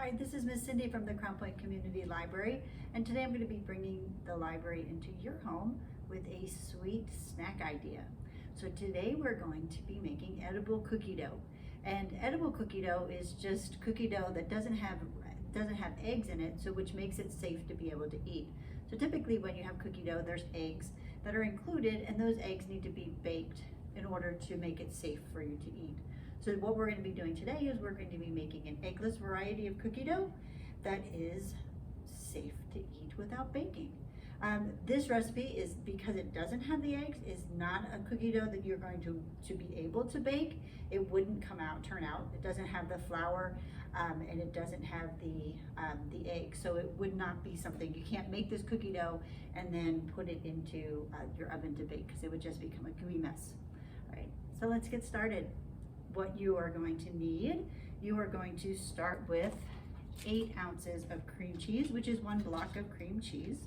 Hi, this is Miss Cindy from the Crown Point Community Library, and today I'm going to be bringing the library into your home with a sweet snack idea. So today we're going to be making edible cookie dough, and edible cookie dough is just cookie dough that doesn't have eggs in it, so which makes it safe to be able to eat. So typically when you have cookie dough, there's eggs that are included, and those eggs need to be baked in order to make it safe for you to eat. So what we're going to be doing today is we're going to be making an eggless variety of cookie dough that is safe to eat without baking. This recipe is, because it doesn't have the eggs, is not a cookie dough that you're going to be able to bake. It wouldn't turn out. It doesn't have the flour and it doesn't have the egg. So it would not be something, you can't make this cookie dough and then put it into your oven to bake, because it would just become a gooey mess. All right, so let's get started. What you are going to need, you are going to start with 8 ounces of cream cheese, which is 1 block of cream cheese.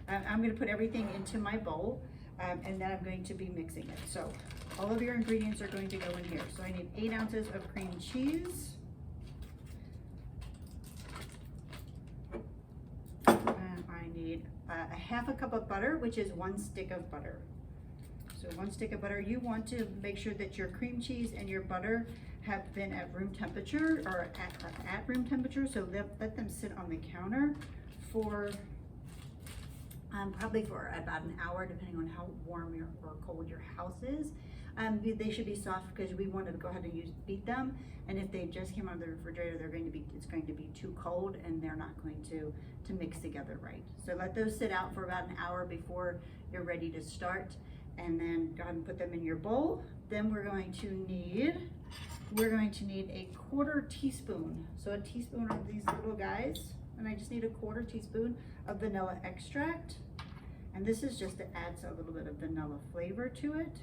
I'm going to put everything into my bowl, and then I'm going to be mixing it. So all of your ingredients are going to go in here. So I need 8 ounces of cream cheese. And I need a half a cup of butter, which is 1 stick of butter. So 1 stick of butter. You want to make sure that your cream cheese and your butter have been at room temperature, or at room temperature. So let them sit on the counter for probably for about an hour, depending on how warm or cold your house is. They should be soft because we want to go ahead and beat them. And if they just came out of the refrigerator, it's going to be too cold, and they're not going to mix together right. So let those sit out for about an hour before you're ready to start. And then go ahead and put them in your bowl. Then we're going to need a 1/4 teaspoon. So a teaspoon of these little guys, and I just need a 1/4 teaspoon of vanilla extract. And this is just to add a little bit of vanilla flavor to it.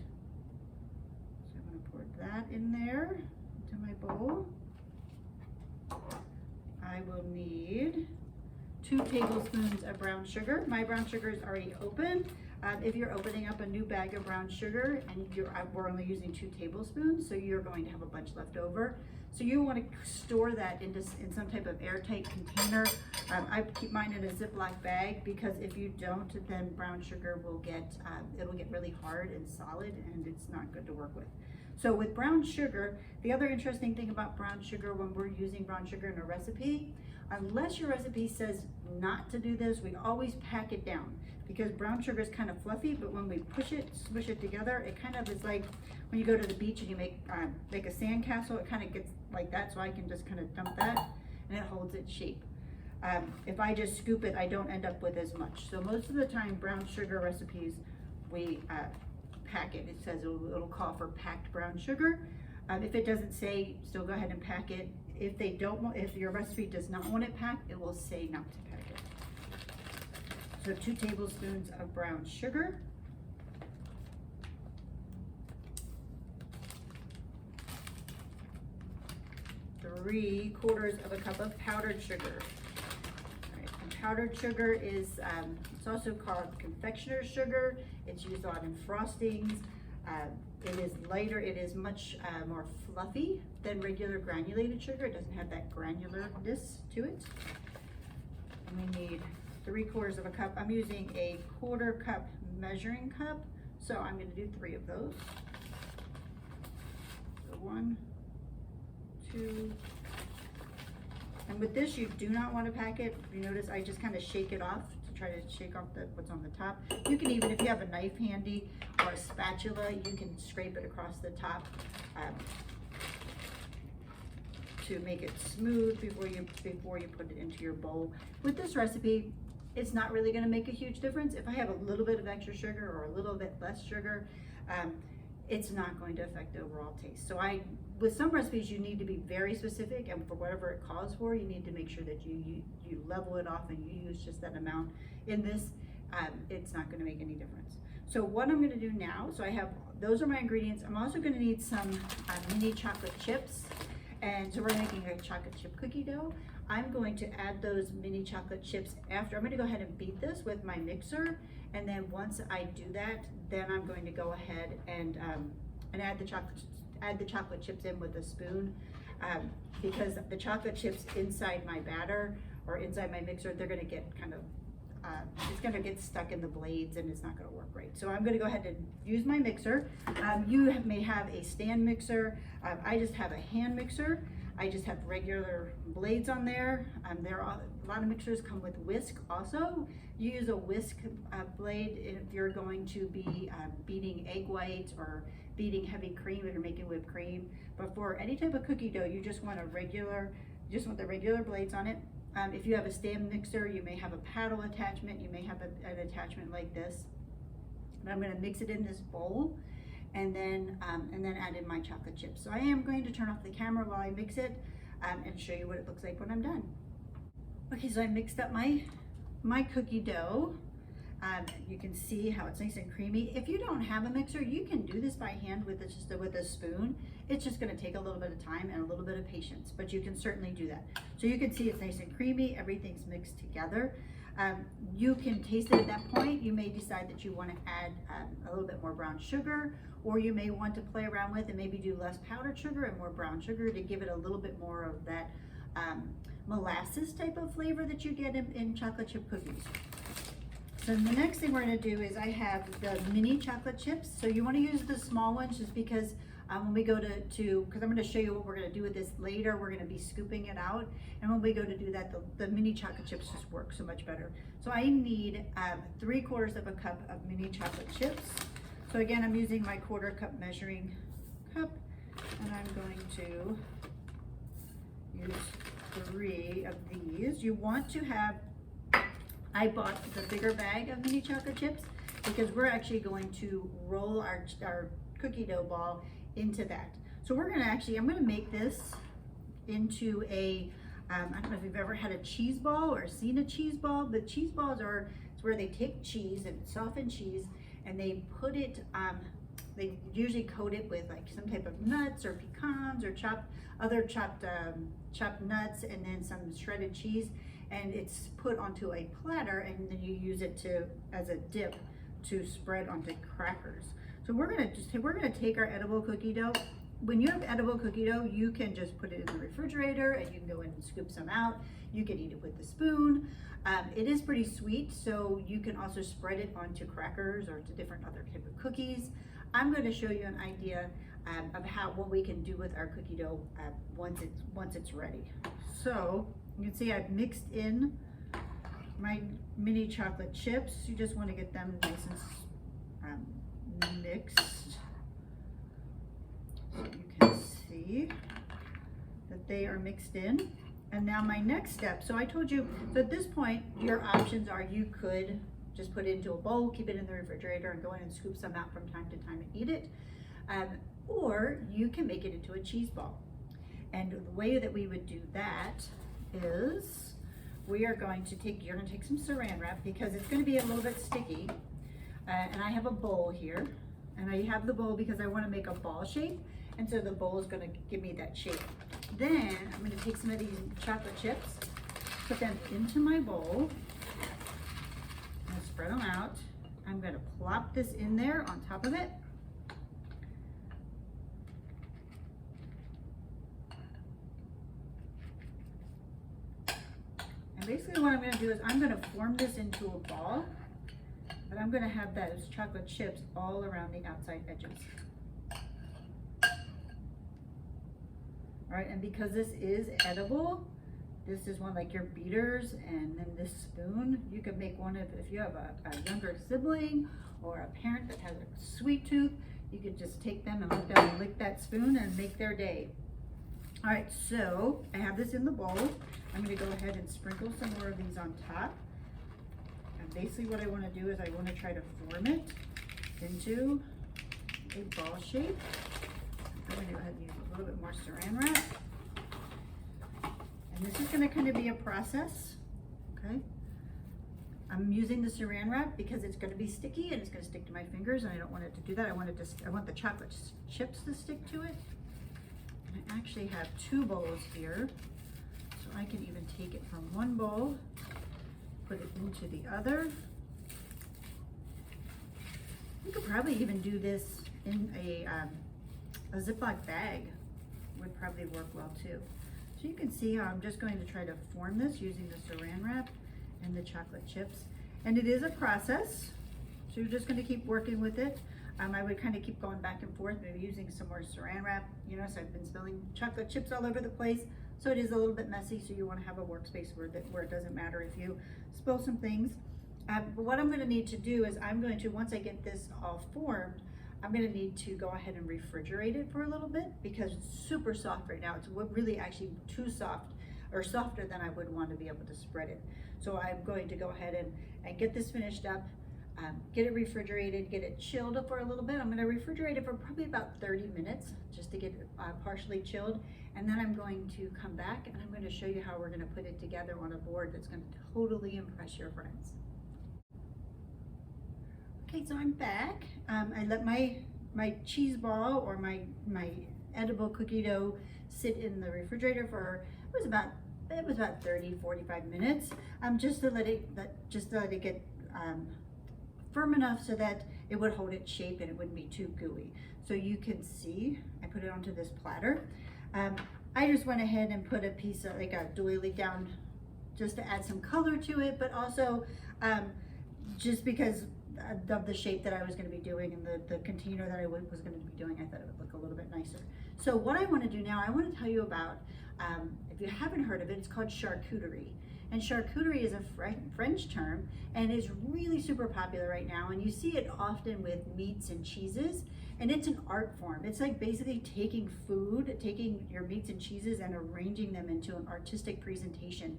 So I'm going to pour that in there into my bowl. I will need 2 tablespoons of brown sugar. My brown sugar is already open. If you're opening up a new bag of brown sugar and we're only using 2 tablespoons, so you're going to have a bunch left over. So you want to store that in some type of airtight container. I keep mine in a Ziploc bag, because if you don't, then brown sugar will it'll get really hard and solid, and it's not good to work with. So with brown sugar, the other interesting thing about brown sugar, when we're using brown sugar in a recipe, unless your recipe says not to do this, we always pack it down, because brown sugar is kind of fluffy, but when we smush it together, it kind of is like when you go to the beach and you make a sand castle. It kind of gets like that, so I can just kind of dump that and it holds its shape. If I just scoop it, I don't end up with as much. So most of the time, brown sugar recipes, we pack it. It says it'll call for packed brown sugar. If it doesn't say, still go ahead and pack it. If your recipe does not want it packed, it will say not to pack it. So 2 tablespoons of brown sugar. Three-quarters of a cup of powdered sugar. All right, and powdered sugar is, it's also called confectioner's sugar. It's used a lot in frostings. It is lighter, it is much more fluffy than regular granulated sugar. It doesn't have that granularness to it. And we need 3/4 of a cup. I'm using a 1/4 cup measuring cup, so I'm going to do 3 of those. So 1, 2, and with this, you do not want to pack it. You notice I just kind of shake it off to try to shake off what's on the top. You can even, if you have a knife handy or a spatula, you can scrape it across the top to make it smooth before you put it into your bowl. With this recipe, it's not really going to make a huge difference. If I have a little bit of extra sugar or a little bit less sugar, it's not going to affect the overall taste. So with some recipes, you need to be very specific, and for whatever it calls for, you need to make sure that you level it off and you use just that amount. In this, it's not going to make any difference. So what I'm going to do now, those are my ingredients. I'm also going to need some mini chocolate chips, and so we're making a chocolate chip cookie dough. I'm going to add those mini chocolate chips after. I'm going to go ahead and beat this with my mixer, and then once I do that, then I'm going to go ahead and add the chocolate chips in with a spoon. because the chocolate chips inside my batter or inside my mixer, they're gonna get kind of, it's gonna get stuck in the blades and it's not gonna work right. So I'm gonna go ahead and use my mixer. You may have a stand mixer. I just have a hand mixer. I just have regular blades on there. There are a lot of mixers come with whisk also. You use a whisk blade if you're going to be beating egg whites or beating heavy cream if you're making whipped cream. But for any type of cookie dough, you just want the regular blades on it. If you have a stand mixer, you may have a paddle attachment. You may have an attachment like this. And I'm going to mix it in this bowl, and then add in my chocolate chips. So I am going to turn off the camera while I mix it and show you what it looks like when I'm done. Okay, so I mixed up my cookie dough. You can see how it's nice and creamy. If you don't have a mixer, you can do this by hand with a spoon. It's just going to take a little bit of time and a little bit of patience, but you can certainly do that. So you can see it's nice and creamy. Everything's mixed together. You can taste it at that point. You may decide that you want to add a little bit more brown sugar, or you may want to play around with and maybe do less powdered sugar and more brown sugar to give it a little bit more of that molasses type of flavor that you get in chocolate chip cookies. So the next thing we're going to do is I have the mini chocolate chips. So you want to use the small ones just because when we go because I'm going to show you what we're going to do with this later. We're going to be scooping it out, and when we go to do that, the mini chocolate chips just work so much better. So I need 3/4 of a cup of mini chocolate chips. So again, I'm using my 1/4 cup measuring cup, and I'm going to use 3 of these. You want to have, I bought the bigger bag of mini chocolate chips because we're actually going to roll our cookie dough ball into that. So we're gonna I'm gonna make this into a, I don't know if you've ever had a cheese ball or seen a cheese ball, but cheese balls it's where they take cheese and softened cheese and they put it, they usually coat it with like some type of nuts or pecans or chopped nuts and then some shredded cheese, and it's put onto a platter and then you use it as a dip to spread onto crackers. So we're gonna take our edible cookie dough. When you have edible cookie dough, you can just put it in the refrigerator and you can go in and scoop some out. You can eat it with a spoon. It is pretty sweet, so you can also spread it onto crackers or to different other type of cookies. I'm going to show you an idea of what we can do with our cookie dough once it's ready. So you can see I've mixed in my mini chocolate chips. You just want to get them nice and mixed. So you can see that they are mixed in. And now my next step, so I told you, so at this point, your options are you could just put it into a bowl, keep it in the refrigerator, and go in and scoop some out from time to time and eat it. Or you can make it into a cheese ball. And the way that we would do that is you're going to take some saran wrap because it's going to be a little bit sticky. And I have a bowl here, and I have the bowl because I want to make a ball shape, and so the bowl is going to give me that shape. Then I'm going to take some of these chocolate chips, put them into my bowl, and spread them out. I'm going to plop this in there on top of it. And basically what I'm going to do is I'm going to form this into a ball, but I'm going to have those chocolate chips all around the outside edges. All right, and because this is edible, this is one like your beaters, and then this spoon, you can make one if you have a younger sibling or a parent that has a sweet tooth, you could just take them and let them lick that spoon and make their day. All right, so I have this in the bowl. I'm going to go ahead and sprinkle some more of these on top. And basically what I want to do is I want to try to form it into a ball shape. I'm going to go ahead and use a little bit more saran wrap. And this is going to kind of be a process, okay? I'm using the saran wrap because it's going to be sticky and it's going to stick to my fingers, and I don't want it to do that. I want the chocolate chips to stick to it. And I actually have 2 bowls here, so I can even take it from one bowl, put it into the other. You could probably even do this in a Ziploc bag. would probably work well too. So you can see how I'm just going to try to form this using the saran wrap and the chocolate chips. And it is a process, so you're just going to keep working with it. I would kind of keep going back and forth, maybe using some more saran wrap. You notice I've been spilling chocolate chips all over the place, so it is a little bit messy, so you want to have a workspace where it doesn't matter if you spill some things. But what I'm going to need to do is I'm going to, once I get this all formed, I'm going to need to go ahead and refrigerate it for a little bit because it's super soft right now. It's really actually too soft, or softer than I would want to be able to spread it. So I'm going to go ahead and get this finished up. Get it refrigerated, get it chilled for a little bit. I'm going to refrigerate it for probably about 30 minutes just to get it partially chilled. And then I'm going to come back and I'm going to show you how we're going to put it together on a board that's going to totally impress your friends. Okay, so I'm back. I let my cheese ball or my edible cookie dough sit in the refrigerator for, it was about 30-45 minutes, just to let it get firm enough so that it would hold its shape and it wouldn't be too gooey. So you can see, I put it onto this platter. I just went ahead and put a piece of like a doily down just to add some color to it, but also just because of the shape that I was going to be doing and the container that I was going to be doing, I thought it would look a little bit nicer. So what I want to do now, I want to tell you about, if you haven't heard of it, it's called charcuterie. And charcuterie is a French term and is really super popular right now. And you see it often with meats and cheeses. And it's an art form. It's like basically taking food, taking your meats and cheeses and arranging them into an artistic presentation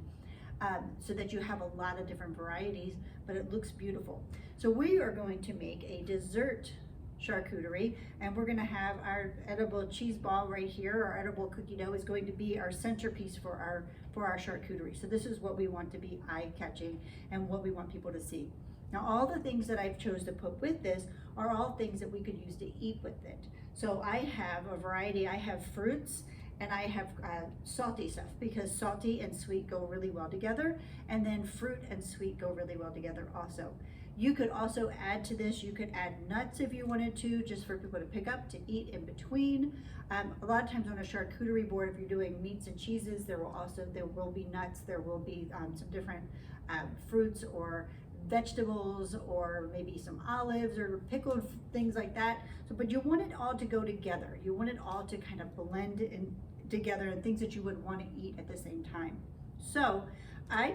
so that you have a lot of different varieties, but it looks beautiful. So we are going to make a dessert charcuterie, and we're going to have our edible cheese ball right here. Our edible cookie dough is going to be our centerpiece for our charcuterie. So this is what we want to be eye-catching and what we want people to see. Now all the things that I've chose to put with this are all things that we could use to eat with it. So I have a variety. I have fruits and I have salty stuff because salty and sweet go really well together, and then fruit and sweet go really well together also. You could also add to this, you could add nuts if you wanted to, just for people to pick up to eat in between. A lot of times on a charcuterie board, if you're doing meats and cheeses, there will be nuts, there will be some different fruits or vegetables, or maybe some olives or pickled things like that. So, but you want it all to go together. You want it all to kind of blend in together, and things that you would want to eat at the same time. So I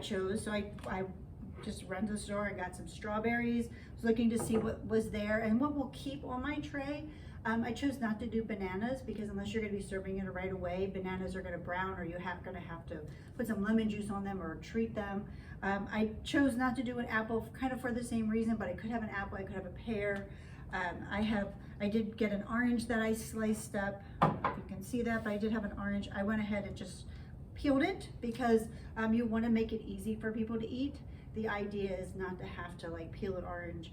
just ran to the store and got some strawberries. Was looking to see what was there and what will keep on my tray. I chose not to do bananas because unless you're going to be serving it right away, bananas are going to brown, or you're going to have to put some lemon juice on them or treat them. I chose not to do an apple kind of for the same reason, but I could have an apple, I could have a pear. I did get an orange that I sliced up. You can see that, but I did have an orange. I went ahead and just peeled it because you want to make it easy for people to eat. The idea is not to have to like peel an orange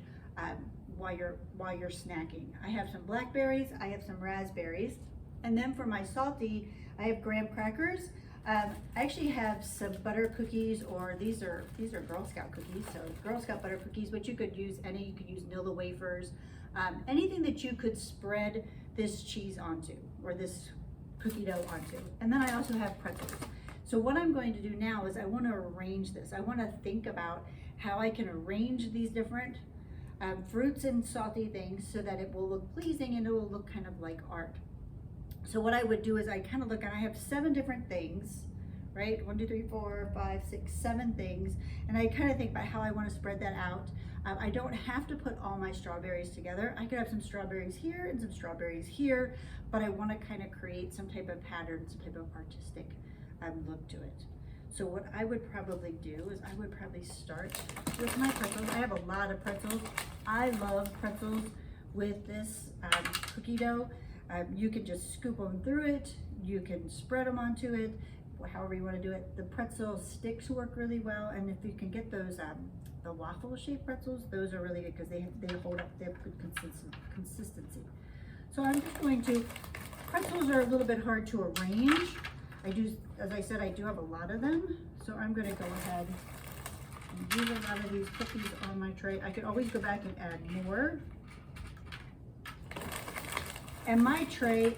while you're snacking. I have some blackberries, I have some raspberries, and then for my salty, I have graham crackers. I actually have some butter cookies, or these are Girl Scout cookies, so Girl Scout butter cookies, but you could use Nilla wafers, anything that you could spread this cheese onto, or this cookie dough onto. And then I also have pretzels. So what I'm going to do now is I want to arrange this. I want to think about how I can arrange these different fruits and salty things so that it will look pleasing and it will look kind of like art. So what I would do is I kind of look, and I have 7 different things, right? 1, 2, 3, 4, 5, 6, 7 things. And I kind of think about how I want to spread that out. I don't have to put all my strawberries together. I could have some strawberries here and some strawberries here, but I want to kind of create some type of pattern, some type of artistic look to it. So what I would probably do is I would probably start with my pretzels. I have a lot of pretzels. I love pretzels with this cookie dough. You can just scoop them through it. You can spread them onto it, however you want to do it. The pretzel sticks work really well, and if you can get those the waffle shaped pretzels, those are really good because they hold up, they have good consistency. So I'm just going to, pretzels are a little bit hard to arrange. As I said, I do have a lot of them, so I'm going to go ahead and use a lot of these cookies on my tray. I could always go back and add more. And my tray,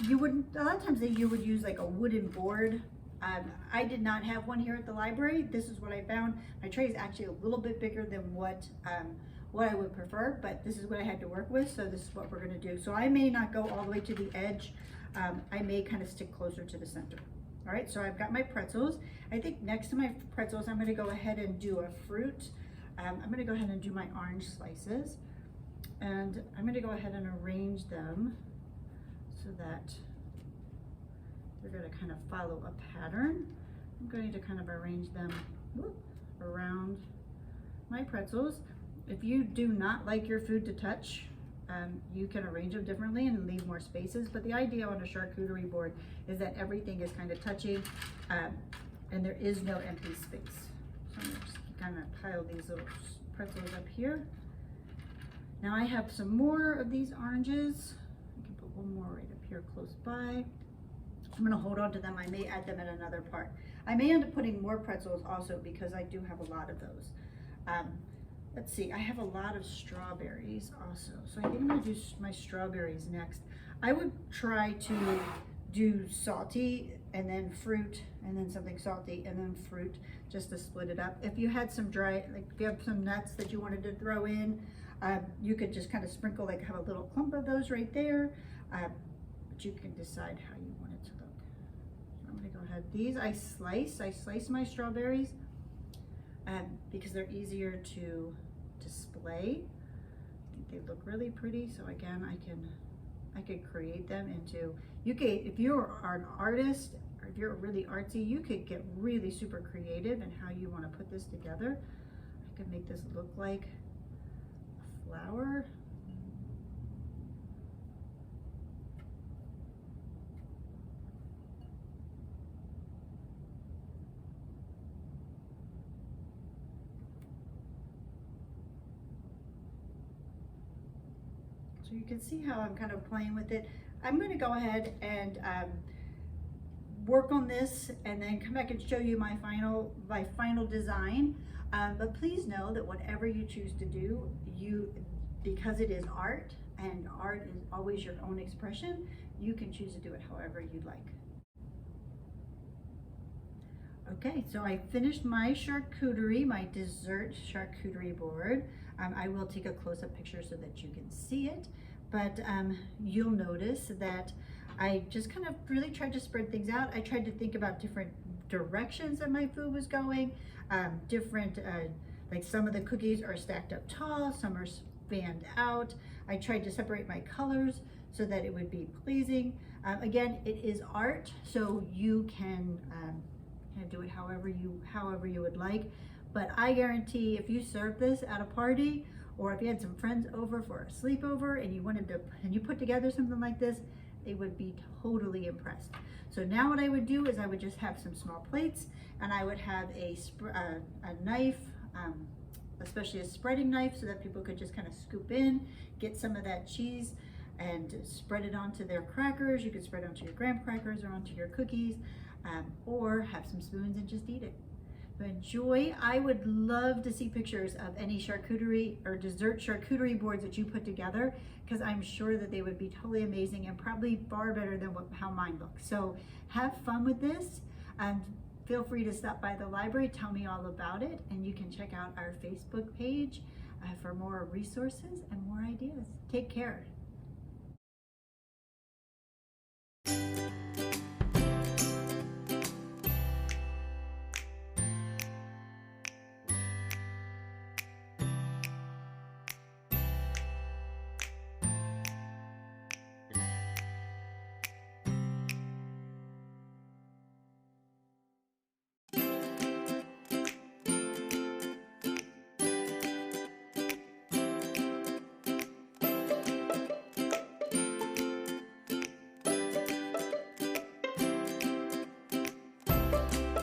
you wouldn't, a lot of times you would use like a wooden board. I did not have one here at the library. This is what I found. My tray is actually a little bit bigger than what I would prefer, but this is what I had to work with, so this is what we're gonna do. So I may not go all the way to the edge. I may kind of stick closer to the center. All right, so I've got my pretzels. I think next to my pretzels, I'm gonna go ahead and do a fruit. I'm gonna go ahead and do my orange slices. And I'm gonna go ahead and arrange them so that they're gonna kind of follow a pattern. I'm going to kind of arrange them around my pretzels. If you do not like your food to touch, you can arrange them differently and leave more spaces, but the idea on a charcuterie board is that everything is kind of touching and there is no empty space. So I'm gonna just kind of pile these little pretzels up here. Now I have some more of these oranges. I can put one more right up here close by. I'm gonna hold on to them. I may add them in another part. I may end up putting more pretzels also because I do have a lot of those. Let's see, I have a lot of strawberries also. So I think I'm gonna do my strawberries next. I would try to do salty and then fruit and then something salty and then fruit just to split it up. If you had some dry, like if you have some nuts that you wanted to throw in, you could just kind of sprinkle, like have a little clump of those right there. But you can decide how you want it to look. So I'm gonna go ahead. These I slice my strawberries because they're easier to display. I think they look really pretty. So again, I could create them into, if you're an artist or if you're really artsy, you could get really super creative in how you want to put this together. I could make this look like a flower. So you can see how I'm kind of playing with it. I'm going to go ahead and work on this and then come back and show you my final design. But please know that whatever you choose to do, because it is art and art is always your own expression, you can choose to do it however you'd like. Okay, so I finished my charcuterie, my dessert charcuterie board. I will take a close-up picture so that you can see it, but you'll notice that I just kind of really tried to spread things out. I tried to think about different directions that my food was going, like some of the cookies are stacked up tall, some are spanned out. I tried to separate my colors so that it would be pleasing. Again, it is art, so you can do it however you would like. But I guarantee if you serve this at a party, or if you had some friends over for a sleepover and you put together something like this, they would be totally impressed. So now what I would do is I would just have some small plates, and I would have a knife, especially a spreading knife, so that people could just kind of scoop in, get some of that cheese and spread it onto their crackers. You could spread it onto your graham crackers or onto your cookies, or have some spoons and just eat it. So enjoy. I would love to see pictures of any charcuterie or dessert charcuterie boards that you put together, because I'm sure that they would be totally amazing and probably far better than how mine looks. So have fun with this, and feel free to stop by the library, tell me all about it, and you can check out our Facebook page for more resources and more ideas. Take care.